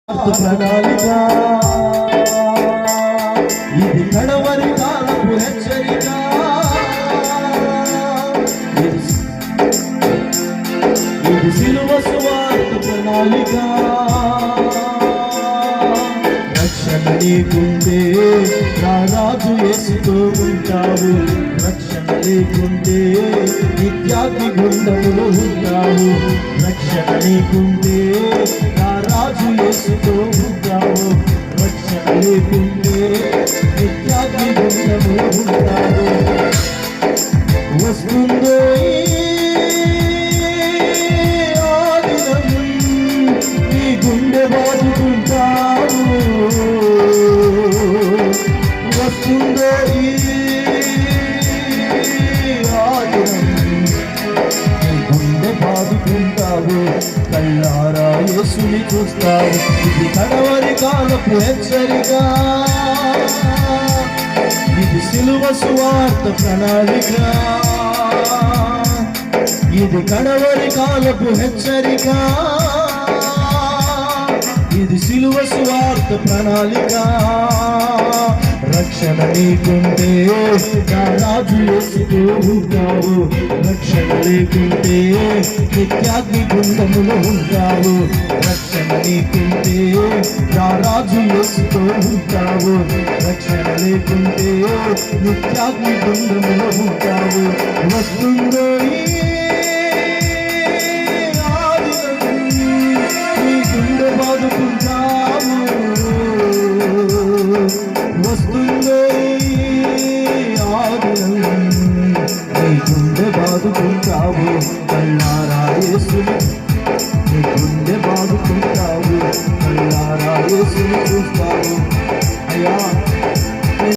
ప్రణాళిక ఇది కడవరి కాలపు హెచ్చరిక ఇది సిలువ సువార్త ప్రణాళిక రక్షణ నీకుంటే నా రాజు యేసుతో ఉంటావు రక్షణ లేకుంటే నిత్యాగ్ని గుండములో ఉంటావు రక్షణ నీకుంటే నా రాజు యేసుతో ఉంటావు రక్షణ లేకుంటే నిత్యాగ్ని గుండములో ఉంటావు వస్తుందో నీ గుండె బాదుకుంటావు వస్తుందో గుండె బాదుకుంటావు కళ్ళారా యేసుని చూస్తావు ఇది కడవరి కాలపు హెచ్చరిక ఇది సిలువ సువార్త ప్రణాళిక ఇది కడవరి కాలపు హెచ్చరిక ఇది సిలువ సువార్త ప్రణాళిక రక్షణ నీకుంటే నా రాజు యేసుతో ఉంటావు రక్షణ లేకుంటే నిత్యాగ్ని గుండములో ఉంటావు రక్షణ నీకుంటే నా రాజు యేసుతో ఉంటావు రక్షణ లేకుంటే నిత్యాగ్ని గుండములో ఉంటావు వస్తుందో నీ గుండె బాదుకుంటావు వస్తుందో నీ గుండె బాదుకుంటావు కళ్ళారా యేసుని నీ గుండె బాదుకుంటావు కళ్ళారా యేసుని చూస్తావు అయ్యా